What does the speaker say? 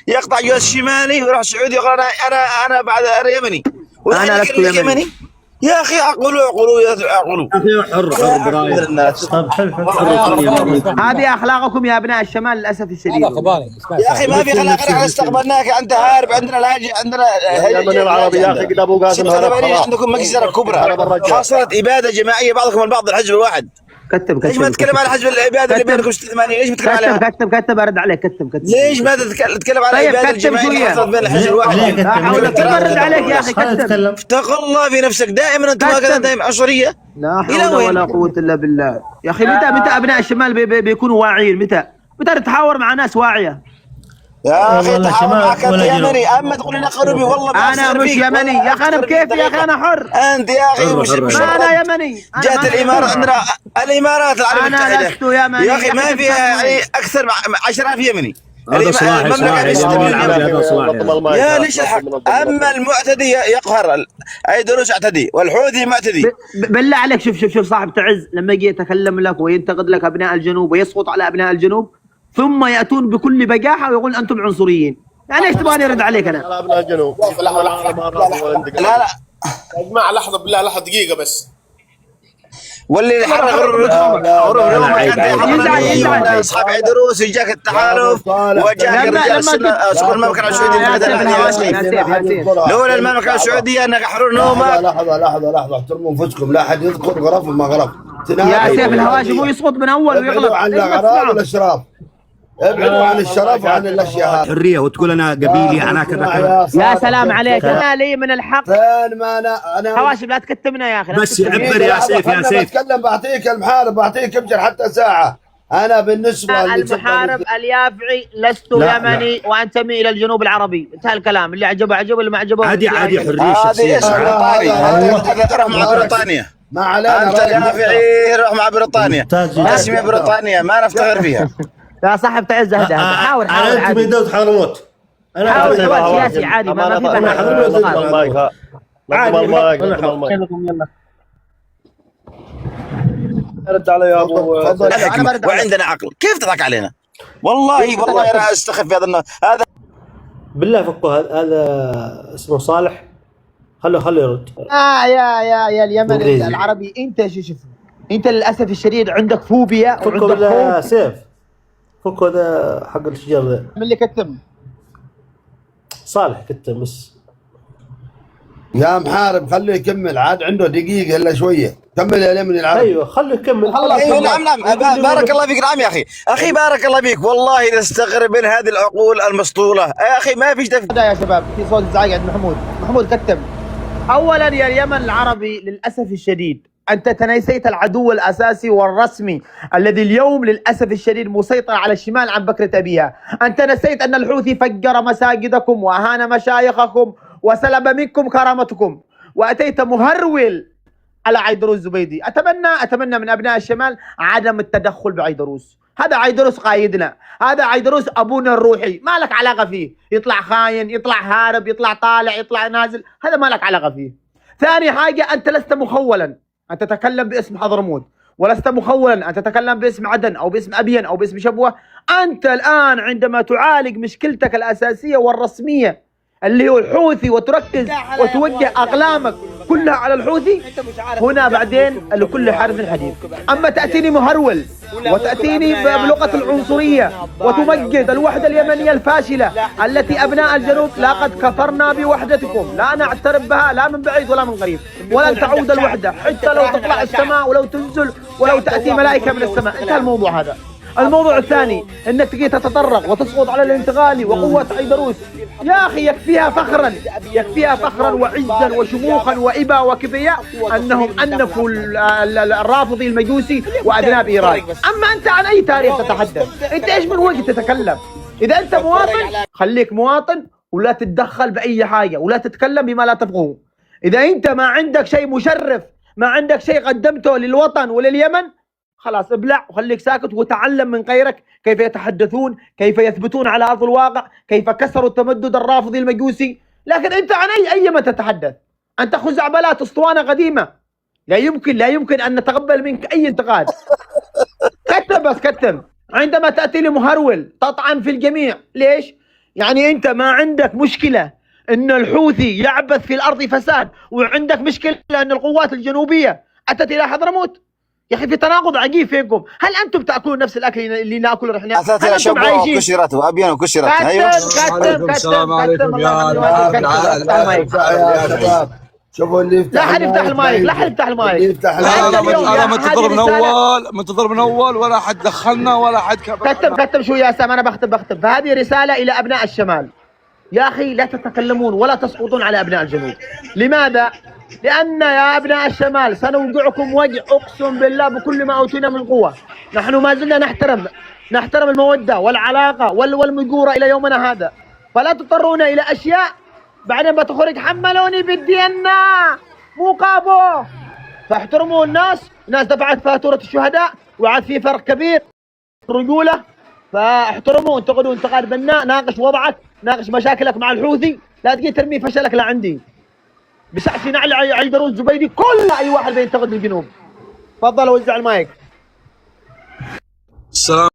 يقطع جهاز شمالي ويروح السعودي يقول انا بعد انا يمني، انا لست يمني. يا اخي عقلوا يا عقلوا. اخي حر برايك. طب حلو هذه اخلاقكم يا ابناء الشمال للاسف الشديد. يا اخي ما في خلاق، احنا استقبلناك انت هارب، عندنا لاجئ، عندنا اليمن العربي يا اخي قد ابو قاسم هرب خلاص. عندكم مجزره كبرى، حصلت اباده جماعيه بعضكم البعض الحزب الواحد. كتب ليش ما تتكلم على حزب الاباده اللي بينكم 86؟ ليش ما تتكلم عليها؟ كتب ارد عليك. كتب ليش ما تتكلم على الاباده الجماعيه اللي حصلت بين الحزب الواحد؟ لا حول ارد عليك يا اخي. كتب. اتق الله في نفسك، دائما انت هكذا، دائما عنصريه. لا حول ولا قوه الا بالله. يا اخي متى ابناء الشمال بيكونوا واعيين؟ متى تتحاور مع ناس واعيه؟ يا اخي تحاول معك انت يمني، اما تقول لنا قربي والله انا مش يمني يا اخي، انا بكيفي يا اخي، انا حر. انت يا اخي مش انا يمني. جات الامارات، عندنا الامارات العربيه المتحده. انا لست يمني يا اخي ما فيها يعني اكثر 10,000 يمني. هذا صلاحي يا ليش الحق؟ اما المعتدي يقهر، اي دروس اعتدي، والحوثي معتدي. بالله عليك شوف صاحب تعز لما يجي يتكلم لك وينتقد لك ابناء الجنوب ويسقط على ابناء الجنوب، ثم ياتون بكل بجاحه ويقول انتم عنصريين. يعني ايش تبغاني ارد عليك انا؟ على ابناء الجنوب. لا يا جماعه لحظه بالله، لحظه دقيقه بس. واللي حرق اصحاب عيدروس وجاك التحالف وجاك المملكه السعوديه. لولا المملكه السعوديه انك حرور نومه. لحظه احترموا انفسكم، لا احد يذكر غرف ما غرف. يا سيف الهواشم هو يسقط من اول ويغلط عن الاغراض والاشراف، ابعدوا عن الشرف وعن الاشياء هذه. حريه وتقول انا قبيلي انا كذا. يا سلام عليك، انا لي من الحق. فين ما انا هواشم لا تكتمنا يا اخي. بس يعبر يا سيف. بتكلم بعطيك المحارب، بعطيك ابجر حتى ساعه. انا بالنسبه المحارب اليافعي لست يمني وانتمي الى الجنوب العربي. انتهى الكلام. اللي عجبه اللي ما عجبه عادي حريه هذه اسم بريطاني، روح مع بريطانيا. ما علينا. انت اليافعي روح مع بريطانيا، اسمي بريطانيا ما نفتخر فيها. يا صاحب تعز اهدى. حاول انا انت من دوله حضرموت. حاول سياسي عادي ما في يلا رد علي يا ابو. وعندنا عقل، كيف تضحك علينا؟ والله انا استخف في هذا. بالله فكوا. هذا اسمه صالح. خلوا يرد. يا اليمن العربي، انت شوف انت للاسف الشديد عندك فوبيا وعندك خوف. سيف فكوا هذا حق الشجر ذا. من اللي كتم؟ صالح كتم بس. يا محارب خليه يكمل، عاد عنده دقيقه الا شويه. كمل يا اليمني العربي. ايوه خليه يكمل. ايوه نعم بارك الله فيك. نعم يا اخي بارك الله فيك. والله نستغرب من هذه العقول المسطوله يا اخي. ما فيش تفكير يا شباب. في صوت ازعاج عند محمود كتم. اولا يا اليمن العربي للاسف الشديد انت تناسيت العدو الاساسي والرسمي الذي اليوم للاسف الشديد مسيطر على الشمال عن بكرة ابيها. انت نسيت ان الحوثي فجر مساجدكم واهان مشايخكم وسلب منكم كرامتكم، واتيت مهرول على عيدروس الزبيدي. اتمنى من ابناء الشمال عدم التدخل بعيدروس. هذا عيدروس قايدنا، هذا عيدروس ابونا الروحي، ما لك علاقه فيه. يطلع خاين، يطلع هارب، يطلع طالع، يطلع نازل، هذا ما لك علاقه فيه. ثاني حاجه انت لست مخولا ان تتكلم باسم حضرموت، ولست مخولا ان تتكلم باسم عدن او باسم ابين او باسم شبوه. انت الان عندما تعالج مشكلتك الاساسيه والرسميه اللي هو الحوثي وتركز وتوجه اقلامك كلها على الحوثي، هنا بعدين لكل حرف حديث. اما تاتيني مهرول وتاتيني بلغه العنصريه وتمجد الوحده اليمنيه الفاشله التي ابناء الجنوب لقد كفرنا بوحدتكم، لا نعترف بها لا من بعيد ولا من قريب، ولن تعود الوحده حتى لو تطلع السماء ولو تنزل ولو تاتي ملائكه من السماء. انتهى الموضوع هذا. الموضوع الثاني انك تجي تتطرق وتسقط على الانتقالي وقوه عيدروس. يا اخي يكفيها فخرا وعزا وشموخا وابا وكبرياء انهم انفوا الرافضي المجوسي واذناب ايران. اما انت عن اي تاريخ تتحدث؟ انت ايش من وقت تتكلم؟ اذا انت مواطن خليك مواطن ولا تتدخل باي حاجه ولا تتكلم بما لا تفقهه. اذا انت ما عندك شيء مشرف، ما عندك شيء قدمته للوطن ولليمن، خلاص ابلع وخليك ساكت وتعلم من غيرك كيف يتحدثون، كيف يثبتون على ارض الواقع، كيف كسروا التمدد الرافضي المجوسي. لكن انت عن اي ما تتحدث؟ انت خزعبلات اسطوانه قديمه، لا يمكن ان نتقبل منك اي انتقاد. كتم بس كتم. عندما تاتي لي مهرول تطعن في الجميع، ليش؟ يعني انت ما عندك مشكله ان الحوثي يعبث في الارض فساد، وعندك مشكله ان القوات الجنوبيه اتت الى حضرموت؟ يا اخي في تناقض عجيب فيكم. هل انتم تاكلون نفس الاكل اللي ناكله احنا؟ اتت هل الى انتم شبوه عايشين؟ وكسرت وابين وكسرت. ايوه السلام عليكم يا يا شباب شوفوا اللي يفتح لا حد يفتح المايك، لا حد يفتح المايك. اللي يفتح انا المايك. منتظر من اول ولا حد دخلنا ولا حد كتب شو يا سام، انا بختم. فهذه رساله الى ابناء الشمال. يا اخي لا تتكلمون ولا تسقطون على ابناء الجنوب. لماذا؟ لان يا ابناء الشمال سنوقعكم وقع اقسم بالله بكل ما اوتينا من قوه. نحن ما زلنا نحترم الموده والعلاقه والمجوره الى يومنا هذا، فلا تضطرونا الى اشياء بعدين بتخرج حملوني بالدينا مو قابو. فاحترموا الناس دفعت فاتوره الشهداء وعاد في فرق كبير رجوله، فاحترموا. انتقدوا انتقاد بناء، ناقش وضعك، ناقش مشاكلك مع الحوثي، لا تجي ترمي فشلك لعندي. بسعسي نعلي عيدروس الزبيدي كل اي واحد بينتقد الجنوب. تفضل وزع المايك. السلام